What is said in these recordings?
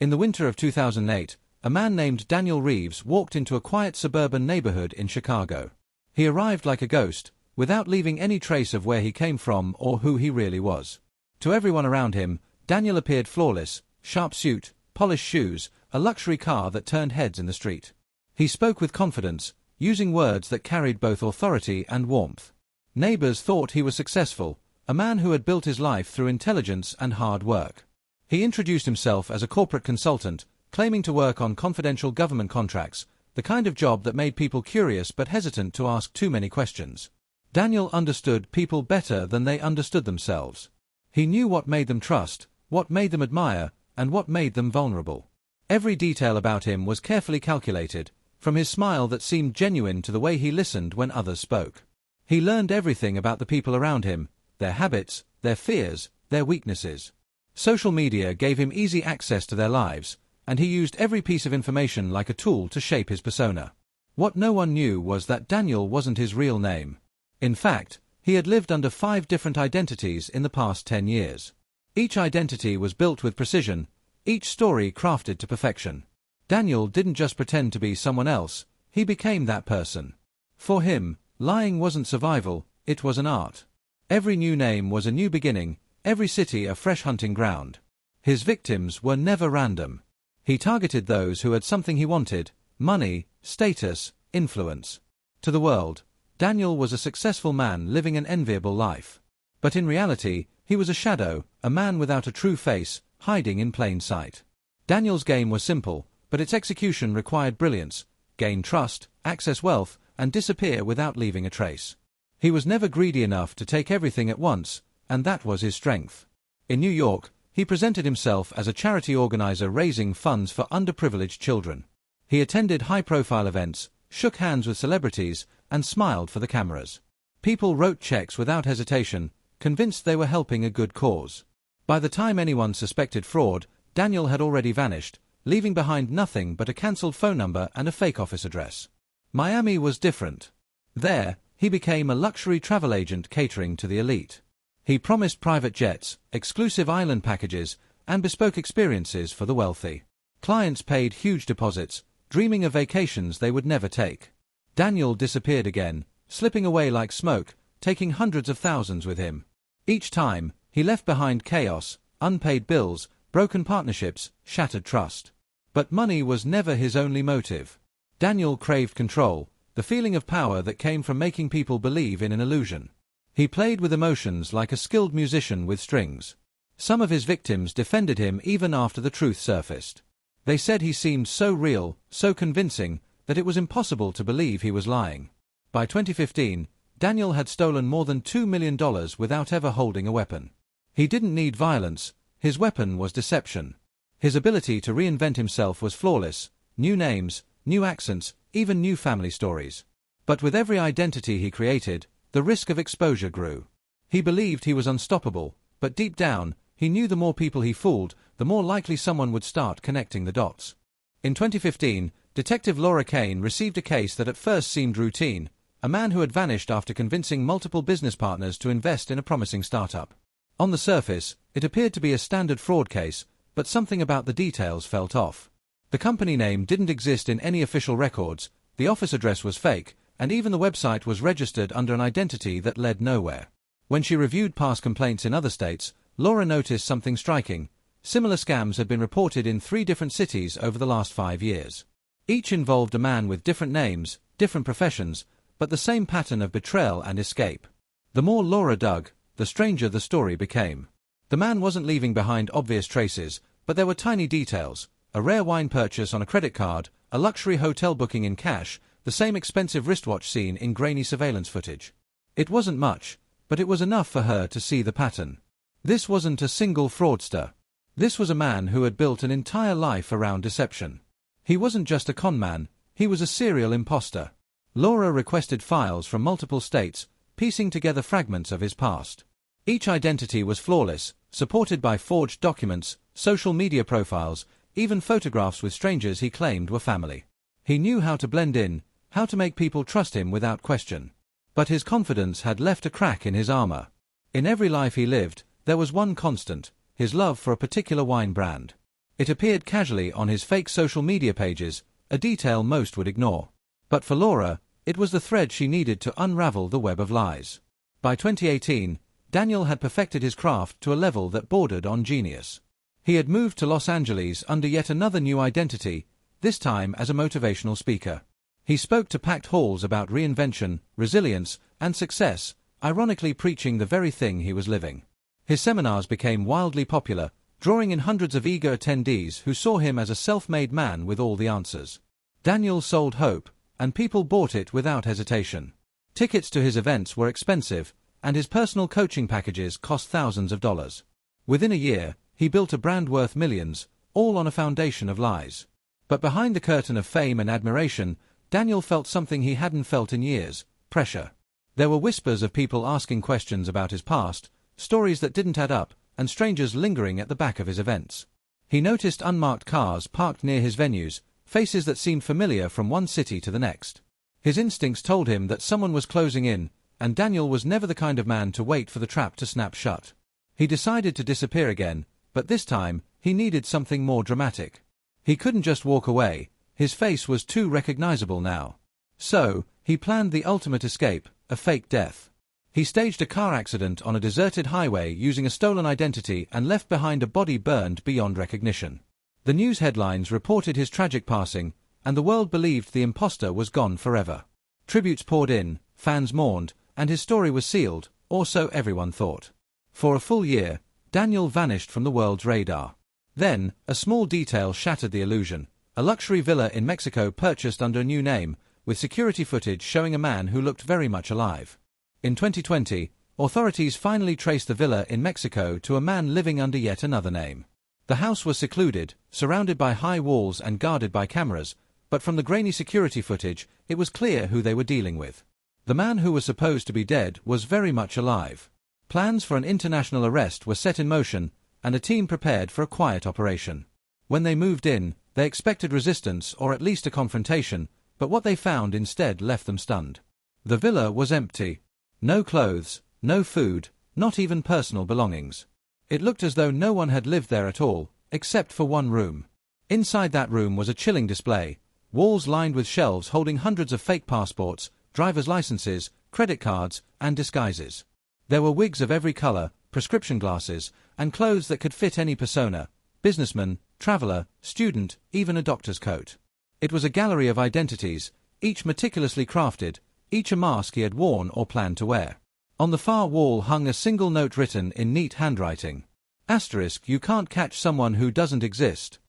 In the winter of 2008, a man named Daniel Reeves walked into a quiet suburban neighborhood in Chicago. He arrived like a ghost, without leaving any trace of where he came from or who he really was. To everyone around him, Daniel appeared flawless: sharp suit, polished shoes, a luxury car that turned heads in the street. He spoke with confidence, using words that carried both authority and warmth. Neighbors thought he was successful, a man who had built his life through intelligence and hard work. He introduced himself as a corporate consultant, claiming to work on confidential government contracts, the kind of job that made people curious but hesitant to ask too many questions. Daniel understood people better than they understood themselves. He knew what made them trust, what made them admire, and what made them vulnerable. Every detail about him was carefully calculated, from his smile that seemed genuine to the way he listened when others spoke. He learned everything about the people around him, their habits, their fears, their weaknesses. Social media gave him easy access to their lives, and he used every piece of information like a tool to shape his persona. What no one knew was that Daniel wasn't his real name. In fact, he had lived under 5 different identities in the past 10 years. Each identity was built with precision, each story crafted to perfection. Daniel didn't just pretend to be someone else, he became that person. For him, lying wasn't survival, it was an art. Every new name was a new beginning, every city a fresh hunting ground. His victims were never random. He targeted those who had something he wanted: money, status, influence. To the world, Daniel was a successful man living an enviable life. But in reality, he was a shadow, a man without a true face, hiding in plain sight. Daniel's game was simple, but its execution required brilliance: gain trust, access wealth, and disappear without leaving a trace. He was never greedy enough to take everything at once, and that was his strength. In New York, he presented himself as a charity organizer raising funds for underprivileged children. He attended high-profile events, shook hands with celebrities, and smiled for the cameras. People wrote checks without hesitation, convinced they were helping a good cause. By the time anyone suspected fraud, Daniel had already vanished, leaving behind nothing but a cancelled phone number and a fake office address. Miami was different. There, he became a luxury travel agent catering to the elite. He promised private jets, exclusive island packages, and bespoke experiences for the wealthy. Clients paid huge deposits, dreaming of vacations they would never take. Daniel disappeared again, slipping away like smoke, taking hundreds of thousands with him. Each time, he left behind chaos, unpaid bills, broken partnerships, shattered trust. But money was never his only motive. Daniel craved control, the feeling of power that came from making people believe in an illusion. He played with emotions like a skilled musician with strings. Some of his victims defended him even after the truth surfaced. They said he seemed so real, so convincing, that it was impossible to believe he was lying. By 2015, Daniel had stolen more than $2 million without ever holding a weapon. He didn't need violence, his weapon was deception. His ability to reinvent himself was flawless: new names, new accents, even new family stories. But with every identity he created, the risk of exposure grew. He believed he was unstoppable, but deep down, he knew the more people he fooled, the more likely someone would start connecting the dots. In 2015, Detective Laura Kane received a case that at first seemed routine: a man who had vanished after convincing multiple business partners to invest in a promising startup. On the surface, it appeared to be a standard fraud case, but something about the details felt off. The company name didn't exist in any official records, the office address was fake, and even the website was registered under an identity that led nowhere. When she reviewed past complaints in other states, Laura noticed something striking: similar scams had been reported in 3 different cities over the last 5 years. Each involved a man with different names, different professions, but the same pattern of betrayal and escape. The more Laura dug, the stranger the story became. The man wasn't leaving behind obvious traces, but there were tiny details: a rare wine purchase on a credit card, a luxury hotel booking in cash, the same expensive wristwatch seen in grainy surveillance footage. It wasn't much, but it was enough for her to see the pattern. This wasn't a single fraudster. This was a man who had built an entire life around deception. He wasn't just a con man, he was a serial impostor. Laura requested files from multiple states, piecing together fragments of his past. Each identity was flawless, supported by forged documents, social media profiles, even photographs with strangers he claimed were family. He knew how to blend in, how to make people trust him without question. But his confidence had left a crack in his armor. In every life he lived, there was one constant: his love for a particular wine brand. It appeared casually on his fake social media pages, a detail most would ignore. But for Laura, it was the thread she needed to unravel the web of lies. By 2018, Daniel had perfected his craft to a level that bordered on genius. He had moved to Los Angeles under yet another new identity, this time as a motivational speaker. He spoke to packed halls about reinvention, resilience, and success, ironically preaching the very thing he was living. His seminars became wildly popular, drawing in hundreds of eager attendees who saw him as a self-made man with all the answers. Daniel sold hope, and people bought it without hesitation. Tickets to his events were expensive, and his personal coaching packages cost thousands of dollars. Within a year, he built a brand worth millions, all on a foundation of lies. But behind the curtain of fame and admiration, Daniel felt something he hadn't felt in years: pressure. There were whispers of people asking questions about his past, stories that didn't add up, and strangers lingering at the back of his events. He noticed unmarked cars parked near his venues, faces that seemed familiar from one city to the next. His instincts told him that someone was closing in, and Daniel was never the kind of man to wait for the trap to snap shut. He decided to disappear again, but this time, he needed something more dramatic. He couldn't just walk away, his face was too recognizable now. So, he planned the ultimate escape, a fake death. He staged a car accident on a deserted highway using a stolen identity and left behind a body burned beyond recognition. The news headlines reported his tragic passing, and the world believed the imposter was gone forever. Tributes poured in, fans mourned, and his story was sealed, or so everyone thought. For a full year, Daniel vanished from the world's radar. Then, a small detail shattered the illusion: a luxury villa in Mexico purchased under a new name, with security footage showing a man who looked very much alive. In 2020, authorities finally traced the villa in Mexico to a man living under yet another name. The house was secluded, surrounded by high walls and guarded by cameras, but from the grainy security footage, it was clear who they were dealing with. The man who was supposed to be dead was very much alive. Plans for an international arrest were set in motion, and a team prepared for a quiet operation. When they moved in, they expected resistance or at least a confrontation, but what they found instead left them stunned. The villa was empty. No clothes, no food, not even personal belongings. It looked as though no one had lived there at all, except for one room. Inside that room was a chilling display, walls lined with shelves holding hundreds of fake passports, driver's licenses, credit cards, and disguises. There were wigs of every color, prescription glasses, and clothes that could fit any persona: businessman, traveler, student, even a doctor's coat. It was a gallery of identities, each meticulously crafted, each a mask he had worn or planned to wear. On the far wall hung a single note written in neat handwriting. Asterisk, you can't catch someone who doesn't exist.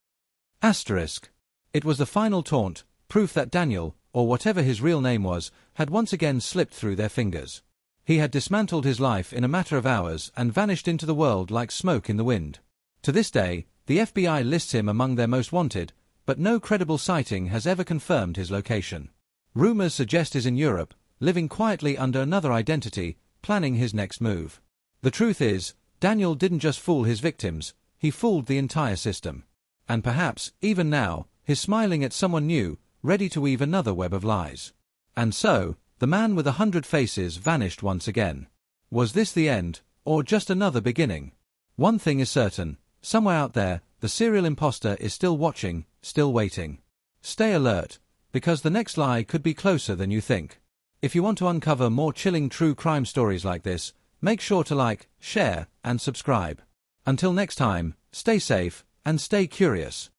Asterisk. It was the final taunt, proof that Daniel, or whatever his real name was, had once again slipped through their fingers. He had dismantled his life in a matter of hours and vanished into the world like smoke in the wind. To this day, the FBI lists him among their most wanted, but no credible sighting has ever confirmed his location. Rumors suggest he's in Europe, living quietly under another identity, planning his next move. The truth is, Daniel didn't just fool his victims, he fooled the entire system. And perhaps, even now, he's smiling at someone new, ready to weave another web of lies. And so, the man with 100 faces vanished once again. Was this the end, or just another beginning? One thing is certain: somewhere out there, the serial imposter is still watching, still waiting. Stay alert, because the next lie could be closer than you think. If you want to uncover more chilling true crime stories like this, make sure to like, share, and subscribe. Until next time, stay safe, and stay curious.